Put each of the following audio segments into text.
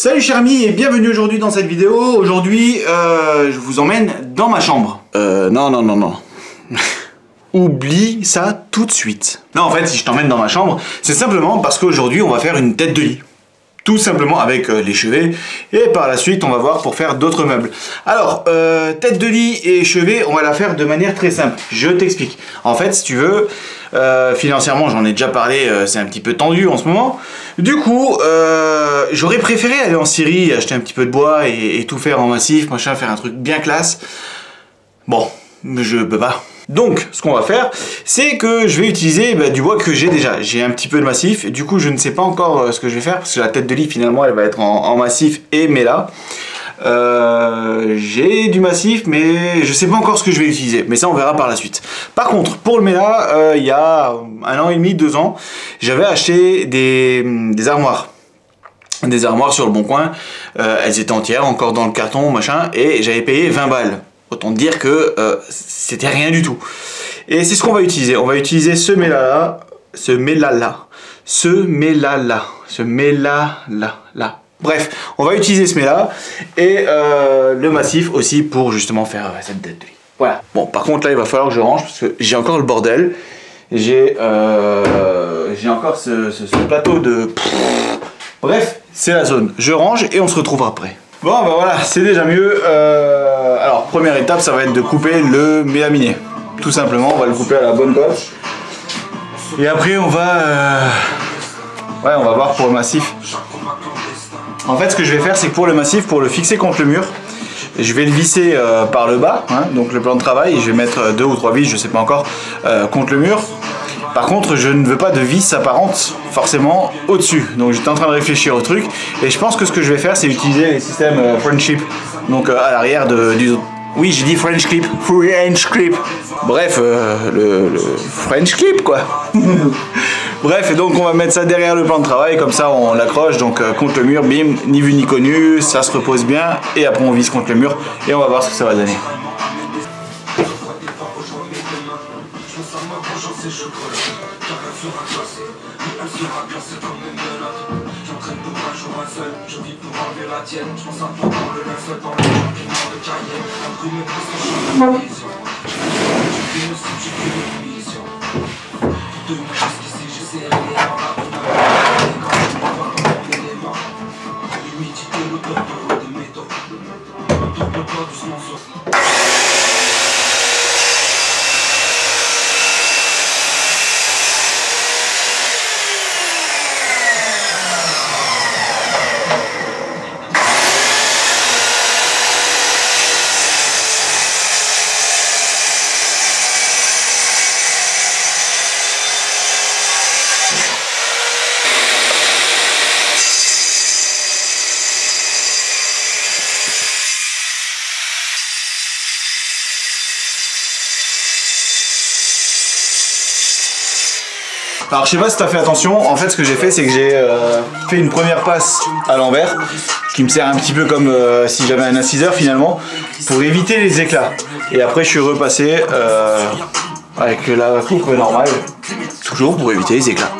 Salut chers amis et bienvenue aujourd'hui dans cette vidéo. Aujourd'hui, je vous emmène dans ma chambre. Non. Oublie ça tout de suite. Non, en fait, si je t'emmène dans ma chambre, c'est simplement parce qu'aujourd'hui, on va faire une tête de lit. Tout simplement avec les chevets. Et par la suite, on va voir pour faire d'autres meubles. Alors, tête de lit et chevet, on va la faire de manière très simple. Je t'explique. En fait, si tu veux, financièrement, j'en ai déjà parlé, c'est un petit peu tendu en ce moment. Du coup, j'aurais préféré aller en Syrie, acheter un petit peu de bois et tout faire en massif, machin, faire un truc bien classe. Bon, je peux pas. Donc, ce qu'on va faire, c'est que je vais utiliser du bois que j'ai déjà. J'ai un petit peu de massif, et du coup, je ne sais pas encore ce que je vais faire, parce que la tête de lit, finalement, elle va être en massif et méla. J'ai du massif, mais je sais pas encore ce que je vais utiliser. Mais ça, on verra par la suite. Par contre, pour le méla, il y a 1 an et demi, 2 ans, j'avais acheté des armoires. Des armoires sur le Bon Coin. Elles étaient entières, encore dans le carton, machin, et j'avais payé 20 balles. Autant dire que c'était rien du tout. Et c'est ce qu'on va utiliser. On va utiliser ce méla-là, ce méla-là. Bref, on va utiliser ce méla et le massif aussi pour justement faire cette tête de lit. Voilà. Bon, par contre là, il va falloir que je range parce que j'ai encore le bordel. J'ai encore ce plateau de... Bref, c'est la zone. Je range et on se retrouve après. Bon, bah voilà, c'est déjà mieux. Alors, première étape, ça va être de couper le mélaminé. Tout simplement, on va le couper à la bonne coche. Et après, on va voir pour le massif. En fait, ce que je vais faire, c'est que pour le massif, pour le fixer contre le mur, je vais le visser par le bas, hein, donc le plan de travail, et je vais mettre 2 ou 3 vis, je sais pas encore, contre le mur. Par contre, je ne veux pas de vis apparentes forcément au-dessus. Donc j'étais en train de réfléchir au truc. Et je pense que ce que je vais faire, c'est utiliser les systèmes French clip. Donc à l'arrière du... Oui, j'ai dit French clip. French clip. Bref, le French clip quoi. Bref, et donc on va mettre ça derrière le plan de travail. Comme ça, on l'accroche. Donc contre le mur, bim, ni vu ni connu. Ça se repose bien. Et après, on vise contre le mur. Et on va voir ce que ça va donner. Alors je sais pas si tu as fait attention, en fait ce que j'ai fait c'est que j'ai fait une première passe à l'envers qui me sert un petit peu comme si j'avais un inciseur finalement pour éviter les éclats. Et après je suis repassé avec la coupe normale, toujours pour éviter les éclats.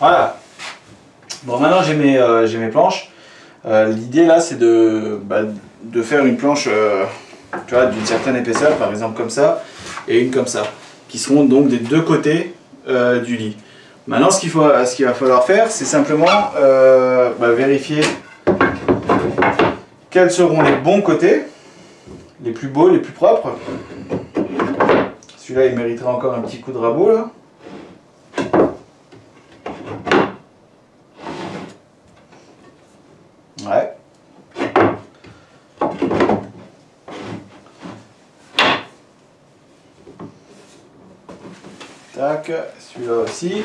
Voilà. Bon, maintenant j'ai mes planches. L'idée là c'est de faire une planche tu vois, d'une certaine épaisseur, par exemple comme ça, et une comme ça, qui seront donc des deux côtés du lit. Maintenant ce qu'il va falloir faire, c'est simplement vérifier quels seront les bons côtés, les plus beaux, les plus propres. Celui-là il mériterait encore un petit coup de rabot là. Ouais. Tac, celui-là aussi.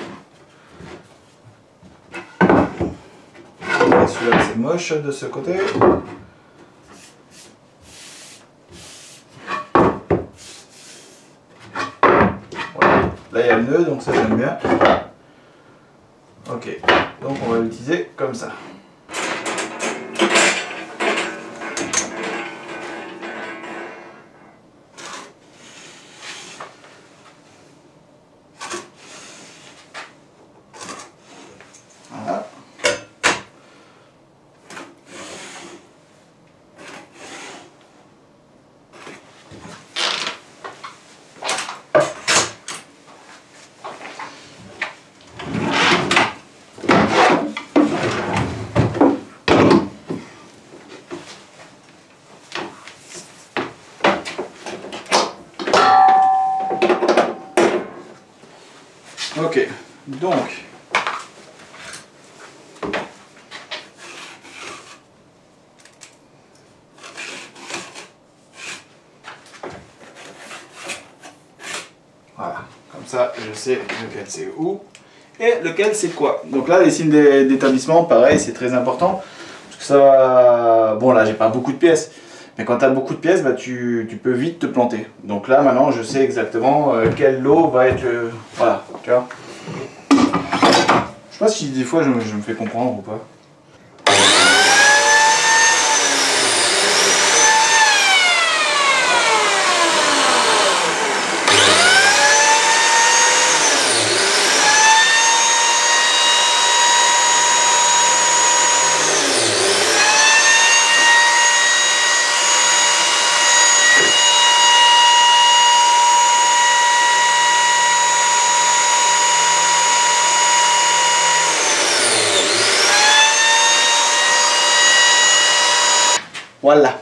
Celui-là c'est moche de ce côté. Voilà. Là il y a le nœud, donc ça j'aime bien. Ok, donc on va l'utiliser comme ça. Voilà. Ok, donc voilà, comme ça je sais lequel c'est où et lequel c'est quoi. Donc là les signes d'établissement, pareil, c'est très important parce que ça, bon là j'ai pas beaucoup de pièces, mais quand tu as beaucoup de pièces, tu peux vite te planter. Donc là maintenant je sais exactement quel lot va être voilà, tu vois. Je sais pas si des fois je me fais comprendre ou pas. Voilà.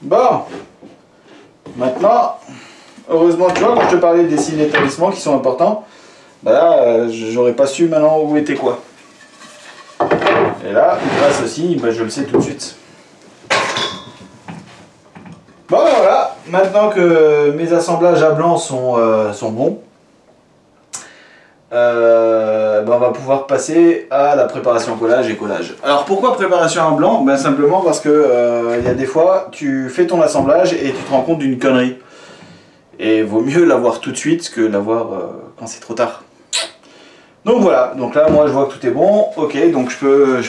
Bon, maintenant, heureusement, tu vois, quand je te parlais des signes d'établissement qui sont importants, bah là, j'aurais pas su maintenant où était quoi. Et là, grâce au signe, bah, je le sais tout de suite. Bon, ben voilà, maintenant que mes assemblages à blanc sont bons, on va pouvoir passer à la préparation collage et collage. Alors pourquoi préparation en blanc? Ben simplement parce que il y a des fois tu fais ton assemblage et tu te rends compte d'une connerie. Et vaut mieux l'avoir tout de suite que l'avoir quand c'est trop tard. Donc voilà, donc là moi je vois que tout est bon, ok, donc je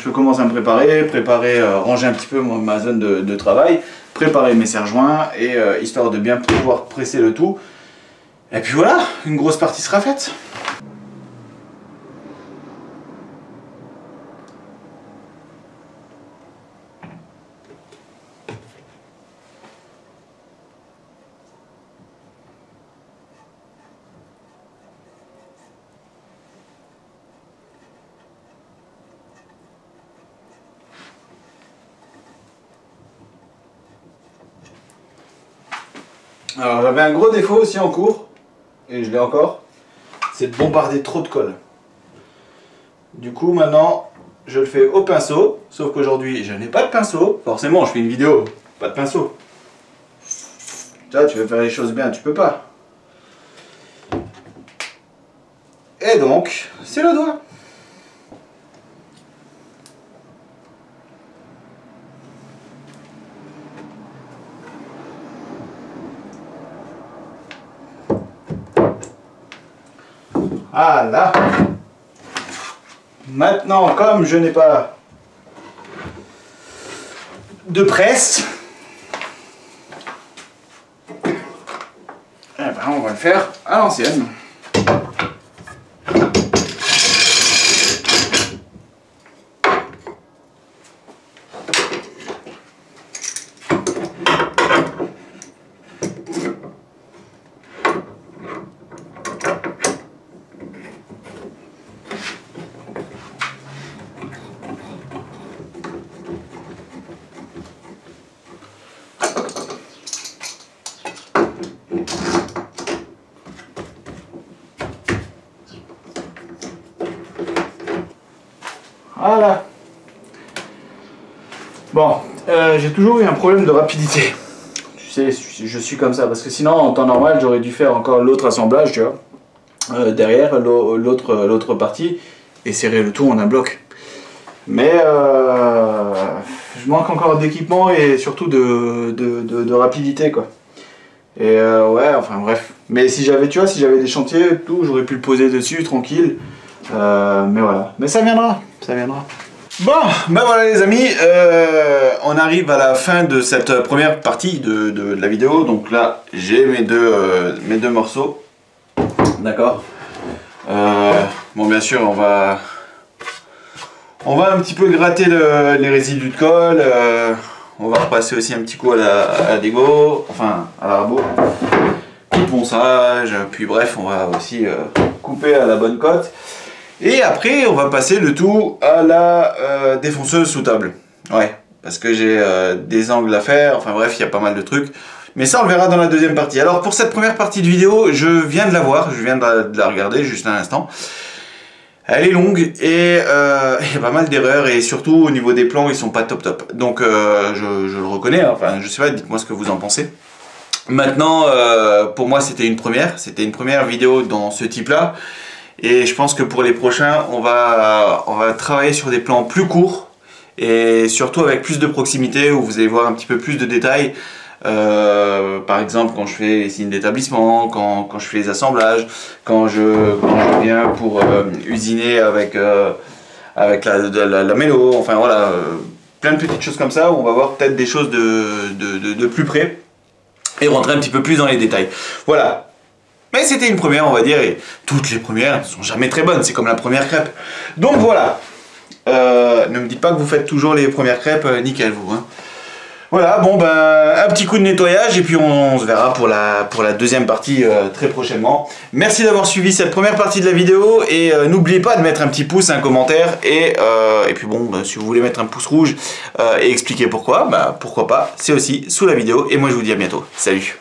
peux commencer à me préparer, ranger un petit peu ma zone de travail, préparer mes serre-joints et histoire de bien pouvoir presser le tout. Et puis voilà, une grosse partie sera faite. Alors j'avais un gros défaut aussi en cours, et je l'ai encore, c'est de bombarder trop de colle. Du coup maintenant je le fais au pinceau, sauf qu'aujourd'hui je n'ai pas de pinceau, forcément je fais une vidéo, pas de pinceau. Tu vois, tu veux faire les choses bien, tu peux pas. Et donc, c'est le doigt. Voilà. Maintenant, comme je n'ai pas de presse, eh ben, on va le faire à l'ancienne. Voilà. Bon, j'ai toujours eu un problème de rapidité. Tu sais, je suis comme ça, parce que sinon, en temps normal, j'aurais dû faire encore l'autre assemblage, tu vois, derrière l'autre partie, et serrer le tout en un bloc. Mais je manque encore d'équipement et surtout de rapidité, quoi. Et ouais, enfin bref. Mais si j'avais, tu vois, si j'avais des chantiers, tout, j'aurais pu le poser dessus, tranquille. Mais voilà. Mais ça viendra, ça viendra. Bon, ben voilà les amis, on arrive à la fin de cette première partie de la vidéo. Donc là, j'ai mes deux morceaux. D'accord. Bon, bien sûr, on va un petit peu gratter les résidus de colle. On va repasser aussi un petit coup à la dégo, enfin à la rabot. Coup de ponçage, puis bref, on va aussi couper à la bonne cote. Et après, on va passer le tout à la défonceuse sous table. Ouais, parce que j'ai des angles à faire, enfin bref, il y a pas mal de trucs. Mais ça, on le verra dans la deuxième partie. Alors, pour cette première partie de vidéo, je viens de la voir, je viens de la regarder juste un instant. Elle est longue et il y a pas mal d'erreurs et surtout au niveau des plans, ils sont pas top. Donc, je le reconnais, hein. Enfin, je sais pas, dites-moi ce que vous en pensez. Maintenant, pour moi, c'était une première vidéo dans ce type-là. Et je pense que pour les prochains, on va travailler sur des plans plus courts et surtout avec plus de proximité où vous allez voir un petit peu plus de détails. Par exemple, quand je fais les signes d'établissement, quand je fais les assemblages, quand je viens pour usiner avec la mélo, enfin voilà, plein de petites choses comme ça où on va voir peut-être des choses de plus près et rentrer un petit peu plus dans les détails. Voilà. Mais c'était une première, on va dire, et toutes les premières ne sont jamais très bonnes, c'est comme la première crêpe. Donc voilà, ne me dites pas que vous faites toujours les premières crêpes, nickel vous. Hein. Voilà, bon ben, un petit coup de nettoyage et puis on se verra pour la deuxième partie très prochainement. Merci d'avoir suivi cette première partie de la vidéo et n'oubliez pas de mettre un petit pouce, un commentaire et puis bon, ben, si vous voulez mettre un pouce rouge et expliquer pourquoi, ben, pourquoi pas, c'est aussi sous la vidéo et moi je vous dis à bientôt. Salut!